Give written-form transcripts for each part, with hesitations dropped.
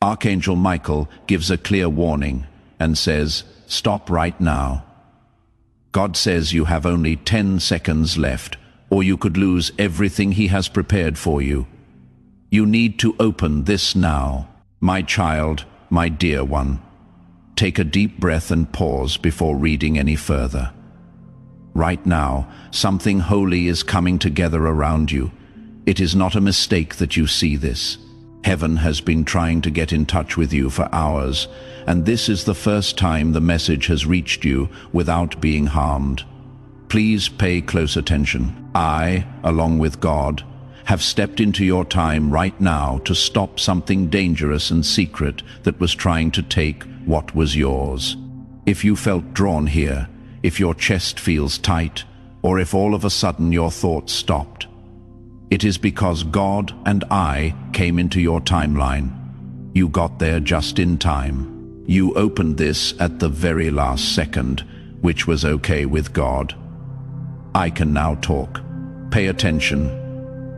Archangel Michael gives a clear warning and says, "Stop right now." God says you have only 10 seconds left, or you could lose everything He has prepared for you. You need to open this now. My child, my dear one, take a deep breath and pause before reading any further. Right now, something holy is coming together around you. It is not a mistake that you see this. Heaven has been trying to get in touch with you for hours, and this is the first time the message has reached you without being harmed. Please pay close attention. I, along with God, have stepped into your time right now to stop something dangerous and secret that was trying to take what was yours. If you felt drawn here, if your chest feels tight, or if all of a sudden your thoughts stopped, it is because God and I came into your timeline. You got there just in time. You opened this at the very last second, which was okay with God. I can now talk. Pay attention.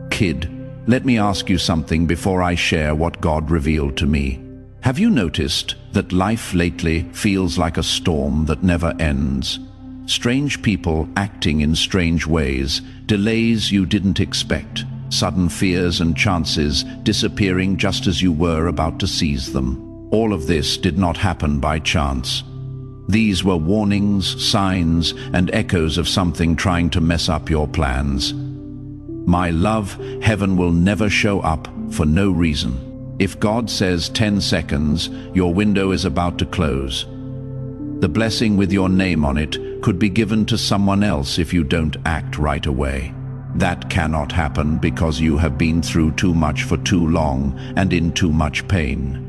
Kid, let me ask you something before I share what God revealed to me. Have you noticed that life lately feels like a storm that never ends? Strange people acting in strange ways, delays you didn't expect, sudden fears and chances disappearing just as you were about to seize them. All of this did not happen by chance. These were warnings, signs, and echoes of something trying to mess up your plans. My love, heaven will never show up for no reason. If God says 10 seconds, your window is about to close. The blessing with your name on it could be given to someone else if you don't act right away. That cannot happen because you have been through too much for too long and in too much pain.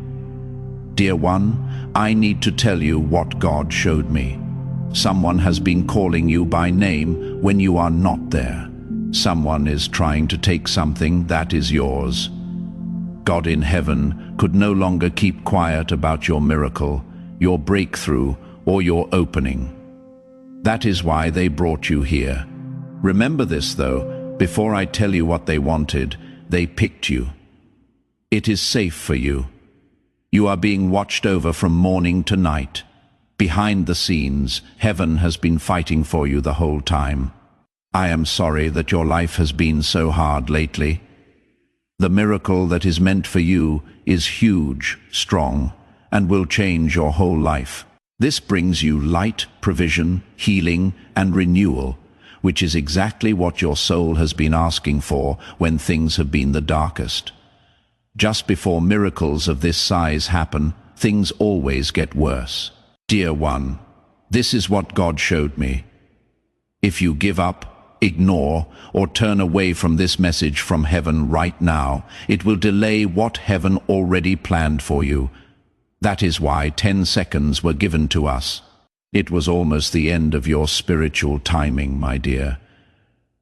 Dear one, I need to tell you what God showed me. Someone has been calling you by name when you are not there. Someone is trying to take something that is yours. God in heaven could no longer keep quiet about your miracle, your breakthrough, or your opening. That is why they brought you here. Remember this though, before I tell you what they wanted, they picked you. It is safe for you. You are being watched over from morning to night. Behind the scenes, heaven has been fighting for you the whole time. I am sorry that your life has been so hard lately. The miracle that is meant for you is huge, strong, and will change your whole life. This brings you light, provision, healing, and renewal, which is exactly what your soul has been asking for when things have been the darkest. Just before miracles of this size happen, things always get worse. Dear one, this is what God showed me. If you give up, ignore, or turn away from this message from heaven right now, it will delay what heaven already planned for you. That is why 10 seconds were given to us. It was almost the end of your spiritual timing, my dear.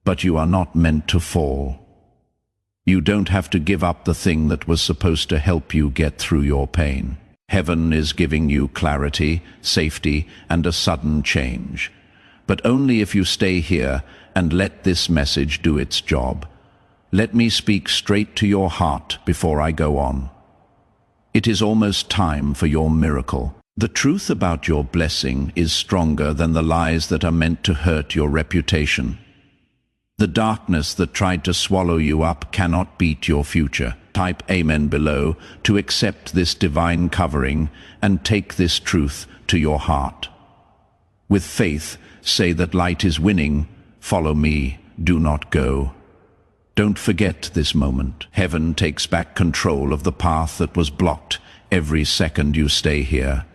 But you are not meant to fall. You don't have to give up the thing that was supposed to help you get through your pain. Heaven is giving you clarity, safety, and a sudden change. But only if you stay here and let this message do its job. Let me speak straight to your heart before I go on. It is almost time for your miracle. The truth about your blessing is stronger than the lies that are meant to hurt your reputation. The darkness that tried to swallow you up cannot beat your future. Type Amen below to accept this divine covering and take this truth to your heart. With faith, say that light is winning. Follow me, do not go. Don't forget this moment. Heaven takes back control of the path that was blocked every second you stay here.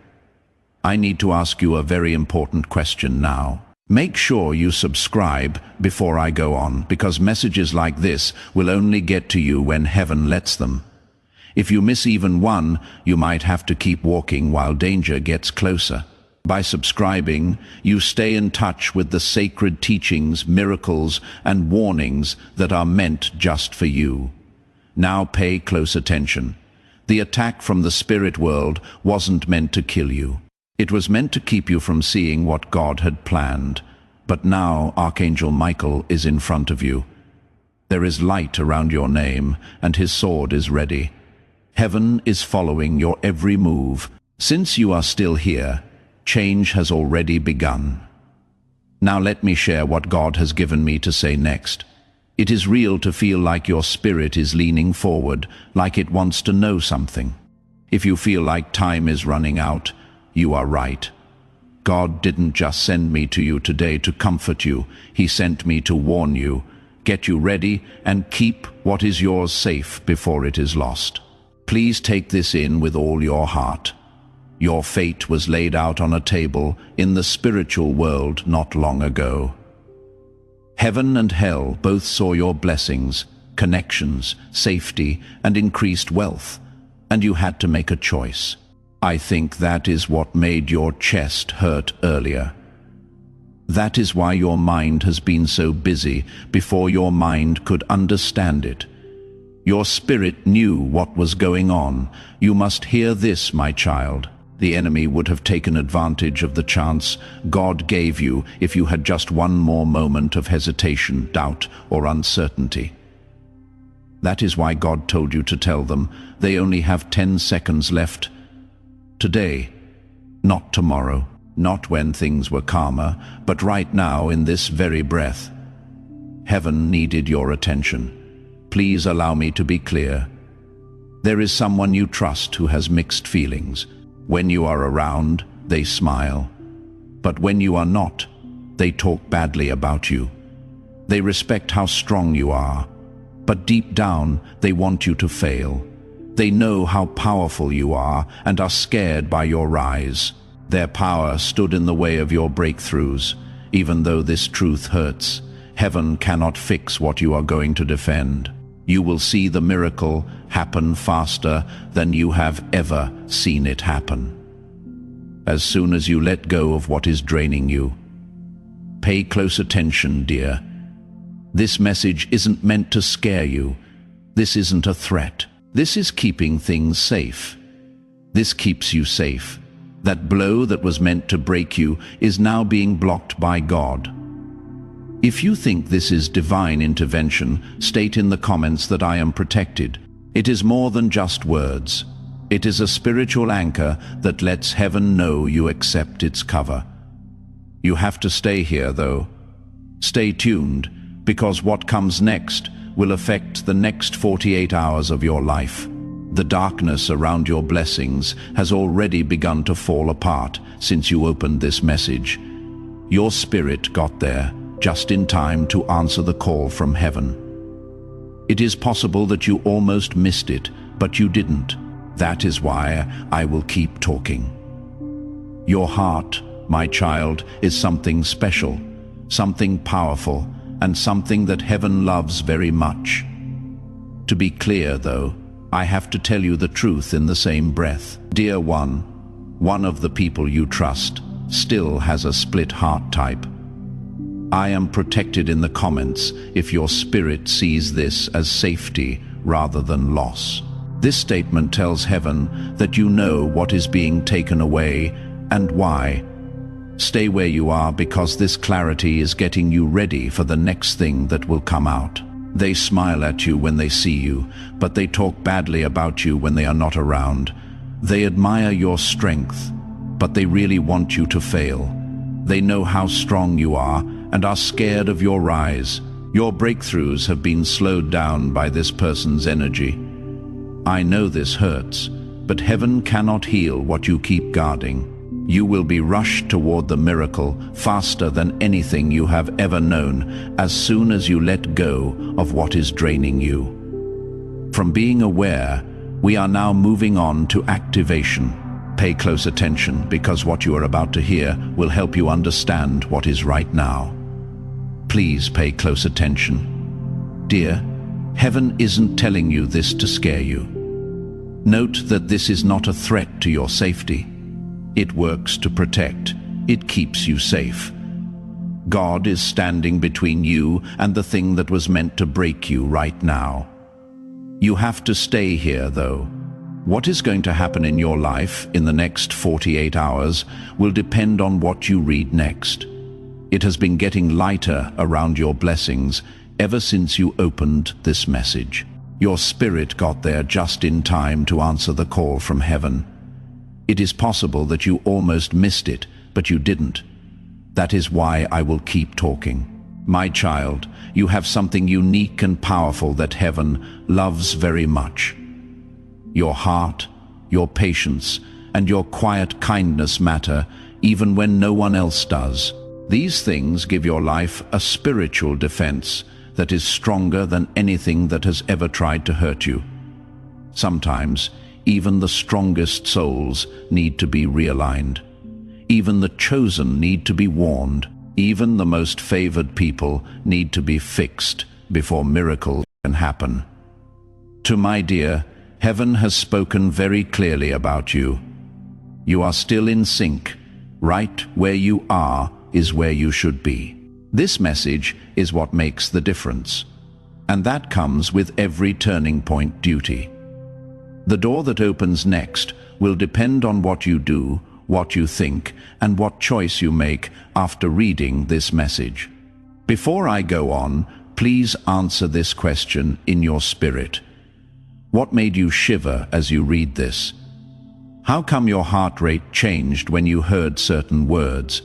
I need to ask you a very important question now. Make sure you subscribe before I go on, because messages like this will only get to you when heaven lets them. If you miss even one, you might have to keep walking while danger gets closer. By subscribing, you stay in touch with the sacred teachings, miracles, and warnings that are meant just for you. Now pay close attention. The attack from the spirit world wasn't meant to kill you. It was meant to keep you from seeing what God had planned. But now Archangel Michael is in front of you. There is light around your name, and his sword is ready. Heaven is following your every move. Since you are still here, change has already begun. Now let me share what God has given me to say next. It is real to feel like your spirit is leaning forward, like it wants to know something. If you feel like time is running out, you are right. God didn't just send me to you today to comfort you. He sent me to warn you, get you ready, and keep what is yours safe before it is lost. Please take this in with all your heart. Your fate was laid out on a table in the spiritual world not long ago. Heaven and hell both saw your blessings, connections, safety, and increased wealth, and you had to make a choice. I think that is what made your chest hurt earlier. That is why your mind has been so busy before your mind could understand it. Your spirit knew what was going on. You must hear this, my child. The enemy would have taken advantage of the chance God gave you if you had just one more moment of hesitation, doubt, or uncertainty. That is why God told you to tell them they only have 10 seconds left. Today, not tomorrow, not when things were calmer, but right now in this very breath. Heaven needed your attention. Please allow me to be clear. There is someone you trust who has mixed feelings. When you are around, they smile. But when you are not, they talk badly about you. They respect how strong you are. But deep down, they want you to fail. They know how powerful you are and are scared by your rise. Their power stood in the way of your breakthroughs. Even though this truth hurts, heaven cannot fix what you are going to defend. You will see the miracle happen faster than you have ever seen it happen. As soon as you let go of what is draining you. Pay close attention, dear. This message isn't meant to scare you. This isn't a threat. This is keeping things safe. This keeps you safe. That blow that was meant to break you is now being blocked by God. If you think this is divine intervention, state in the comments that I am protected. It is more than just words. It is a spiritual anchor that lets heaven know you accept its cover. You have to stay here, though. Stay tuned, because what comes next will affect the next 48 hours of your life. The darkness around your blessings has already begun to fall apart since you opened this message. Your spirit got there just in time to answer the call from heaven. It is possible that you almost missed it, but you didn't. That is why I will keep talking. Your heart, my child, is something special, something powerful, and something that heaven loves very much. To be clear, though, I have to tell you the truth in the same breath. Dear one of the people you trust still has a split heart type. I am protected in the comments if your spirit sees this as safety rather than loss. This statement tells heaven that you know what is being taken away and why. Stay where you are, because this clarity is getting you ready for the next thing that will come out. They smile at you when they see you, but they talk badly about you when they are not around. They admire your strength, but they really want you to fail. They know how strong you are and are scared of your rise. Your breakthroughs have been slowed down by this person's energy. I know this hurts, but heaven cannot heal what you keep guarding. You will be rushed toward the miracle faster than anything you have ever known as soon as you let go of what is draining you. From being aware, we are now moving on to activation. Pay close attention, because what you are about to hear will help you understand what is right now. Please pay close attention. Dear, heaven isn't telling you this to scare you. Note that this is not a threat to your safety. It works to protect. It keeps you safe. God is standing between you and the thing that was meant to break you right now. You have to stay here, though. What is going to happen in your life in the next 48 hours will depend on what you read next. It has been getting lighter around your blessings ever since you opened this message. Your spirit got there just in time to answer the call from heaven. It is possible that you almost missed it, but you didn't. That is why I will keep talking. My child, you have something unique and powerful that heaven loves very much. Your heart, your patience, and your quiet kindness matter even when no one else does. These things give your life a spiritual defense that is stronger than anything that has ever tried to hurt you. Sometimes, even the strongest souls need to be realigned. Even the chosen need to be warned. Even the most favored people need to be fixed before miracles can happen. To my dear, heaven has spoken very clearly about you. You are still in sync. Right where you are is where you should be. This message is what makes the difference. And that comes with every turning point duty. The door that opens next will depend on what you do, what you think, and what choice you make after reading this message. Before I go on, please answer this question in your spirit. What made you shiver as you read this? How come your heart rate changed when you heard certain words?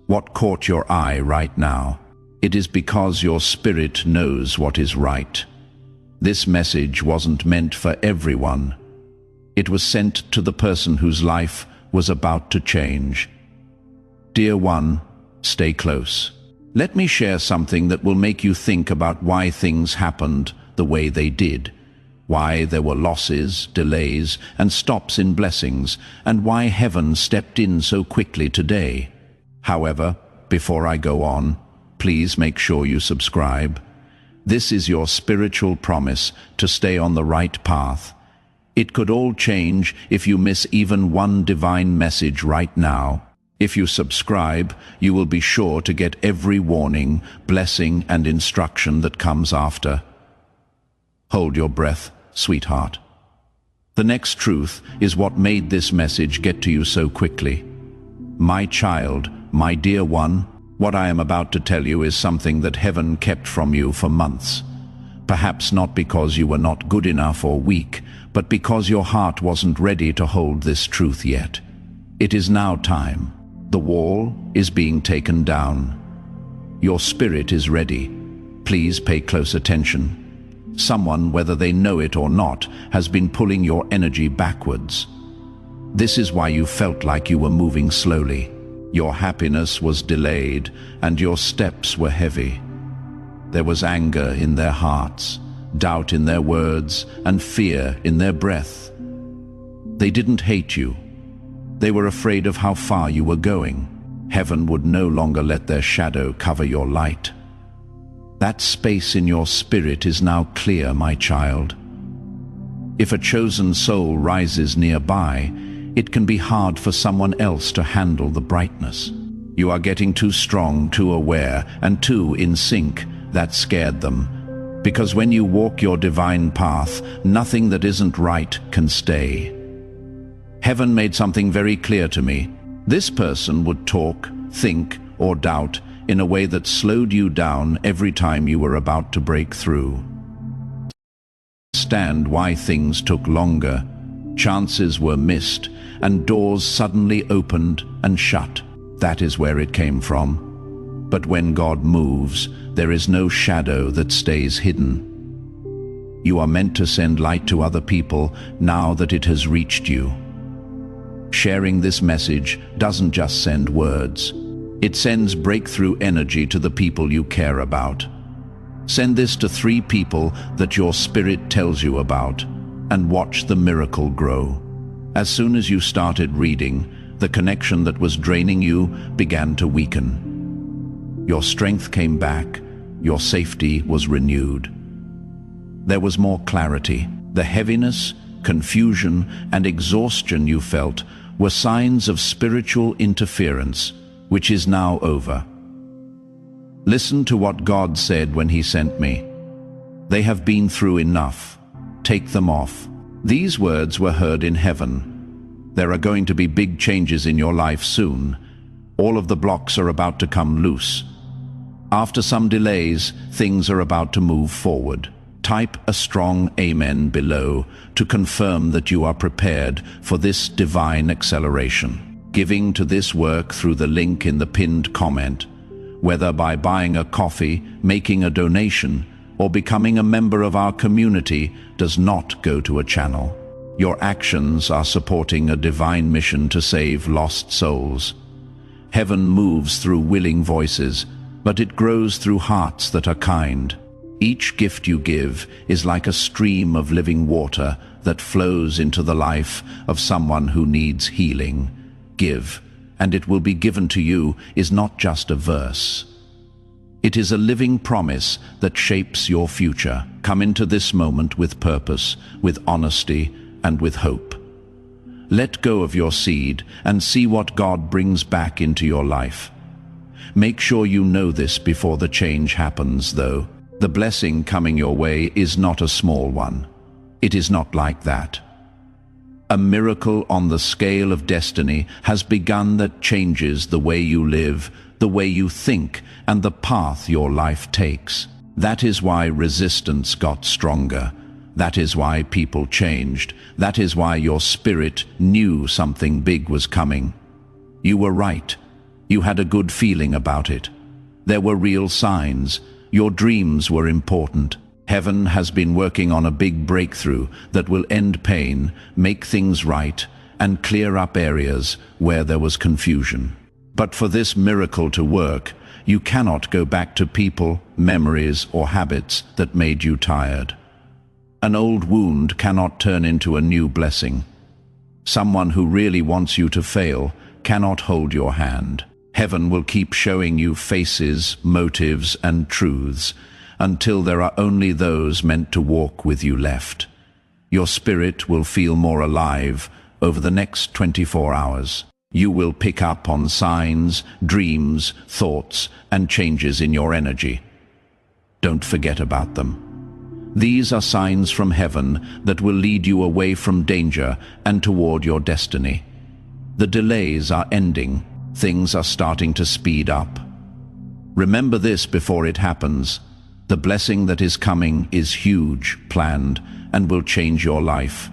What caught your eye right now? It is because your spirit knows what is right. This message wasn't meant for everyone. It was sent to the person whose life was about to change. Dear one, stay close. Let me share something that will make you think about why things happened the way they did, why there were losses, delays, and stops in blessings, and why heaven stepped in so quickly today. However, before I go on, please make sure you subscribe. This is your spiritual promise to stay on the right path. It could all change if you miss even one divine message right now. If you subscribe, you will be sure to get every warning, blessing, and instruction that comes after. Hold your breath, sweetheart. The next truth is what made this message get to you so quickly. My child, my dear one, what I am about to tell you is something that heaven kept from you for months. Perhaps not because you were not good enough or weak, but because your heart wasn't ready to hold this truth yet. It is now time. The wall is being taken down. Your spirit is ready. Please pay close attention. Someone, whether they know it or not, has been pulling your energy backwards. This is why you felt like you were moving slowly. Your happiness was delayed, and your steps were heavy. There was anger in their hearts, doubt in their words, and fear in their breath. They didn't hate you. They were afraid of how far you were going. Heaven would no longer let their shadow cover your light. That space in your spirit is now clear, my child. If a chosen soul rises nearby, it can be hard for someone else to handle the brightness. You are getting too strong, too aware, and too in sync. That scared them. Because when you walk your divine path, nothing that isn't right can stay. Heaven made something very clear to me. This person would talk, think, or doubt in a way that slowed you down every time you were about to break through. Understand why things took longer. Chances were missed, and doors suddenly opened and shut. That is where it came from. But when God moves, there is no shadow that stays hidden. You are meant to send light to other people now that it has reached you. Sharing this message doesn't just send words. It sends breakthrough energy to the people you care about. Send this to 3 people that your spirit tells you about, and watch the miracle grow. As soon as you started reading, the connection that was draining you began to weaken. Your strength came back, your safety was renewed. There was more clarity. The heaviness, confusion, and exhaustion you felt were signs of spiritual interference, which is now over. Listen to what God said when He sent me. They have been through enough. Take them off. These words were heard in heaven. There are going to be big changes in your life soon. All of the blocks are about to come loose. After some delays, things are about to move forward. Type a strong amen below to confirm that you are prepared for this divine acceleration. Giving to this work through the link in the pinned comment, whether by buying a coffee, making a donation, or becoming a member of our community, does not go to a channel. Your actions are supporting a divine mission to save lost souls. Heaven moves through willing voices, but it grows through hearts that are kind. Each gift you give is like a stream of living water that flows into the life of someone who needs healing. Give, and it will be given to you is not just a verse. It is a living promise that shapes your future. Come into this moment with purpose, with honesty, and with hope. Let go of your seed and see what God brings back into your life. Make sure you know this before the change happens, though. The blessing coming your way is not a small one. It is not like that. A miracle on the scale of destiny has begun that changes the way you live, the way you think, and the path your life takes. That is why resistance got stronger. That is why people changed. That is why your spirit knew something big was coming. You were right. You had a good feeling about it. There were real signs. Your dreams were important. Heaven has been working on a big breakthrough that will end pain, make things right, and clear up areas where there was confusion. But for this miracle to work, you cannot go back to people, memories, or habits that made you tired. An old wound cannot turn into a new blessing. Someone who really wants you to fail cannot hold your hand. Heaven will keep showing you faces, motives, and truths until there are only those meant to walk with you left. Your spirit will feel more alive over the next 24 hours. You will pick up on signs, dreams, thoughts, and changes in your energy. Don't forget about them. These are signs from heaven that will lead you away from danger and toward your destiny. The delays are ending. Things are starting to speed up. Remember this before it happens. The blessing that is coming is huge, planned, and will change your life.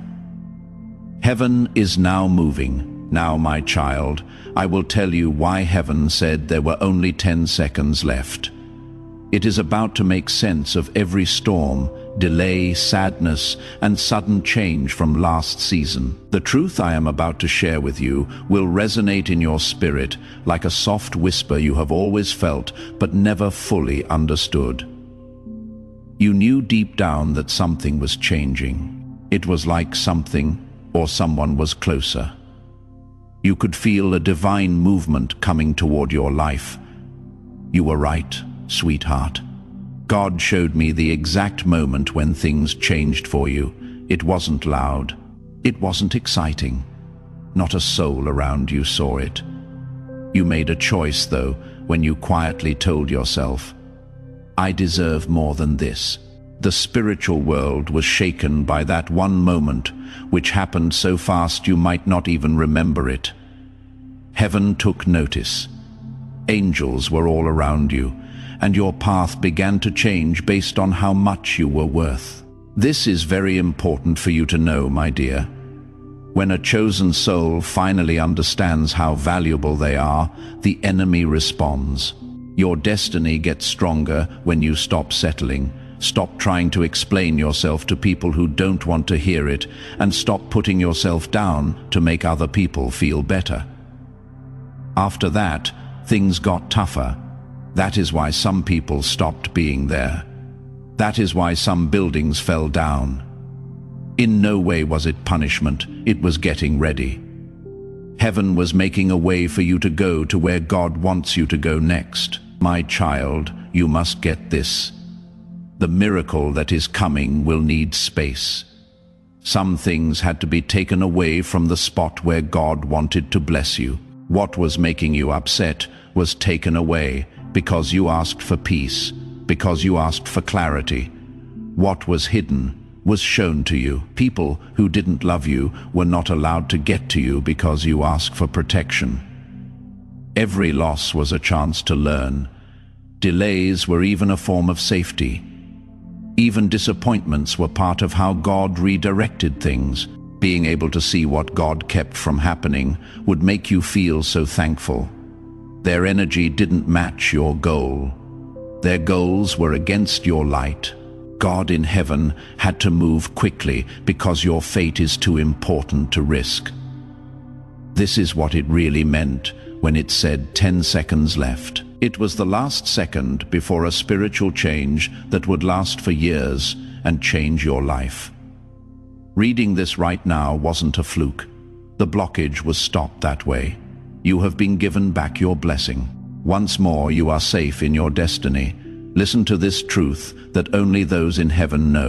Heaven is now moving. Now, my child, I will tell you why heaven said there were only 10 seconds left. It is about to make sense of every storm, delay, sadness, and sudden change from last season. The truth I am about to share with you will resonate in your spirit like a soft whisper you have always felt but never fully understood. You knew deep down that something was changing. It was like something or someone was closer. You could feel a divine movement coming toward your life. You were right, sweetheart. God showed me the exact moment when things changed for you. It wasn't loud. It wasn't exciting. Not a soul around you saw it. You made a choice, though, when you quietly told yourself, I deserve more than this. The spiritual world was shaken by that one moment, which happened so fast you might not even remember it. Heaven took notice. Angels were all around you, and your path began to change based on how much you were worth. This is very important for you to know, my dear. When a chosen soul finally understands how valuable they are, the enemy responds. Your destiny gets stronger when you stop settling, stop trying to explain yourself to people who don't want to hear it, and stop putting yourself down to make other people feel better. After that, things got tougher. That is why some people stopped being there. That is why some buildings fell down. In no way was it punishment, it was getting ready. Heaven was making a way for you to go to where God wants you to go next. My child, you must get this. The miracle that is coming will need space. Some things had to be taken away from the spot where God wanted to bless you. What was making you upset was taken away because you asked for peace, because you asked for clarity. What was hidden was shown to you. People who didn't love you were not allowed to get to you because you asked for protection. Every loss was a chance to learn. Delays were even a form of safety. Even disappointments were part of how God redirected things. Being able to see what God kept from happening would make you feel so thankful. Their energy didn't match your goal. Their goals were against your light. God in heaven had to move quickly because your fate is too important to risk. This is what it really meant when it said 10 seconds left. It was the last second before a spiritual change that would last for years and change your life. Reading this right now wasn't a fluke. The blockage was stopped that way. You have been given back your blessing. Once more, you are safe in your destiny. Listen to this truth that only those in heaven know.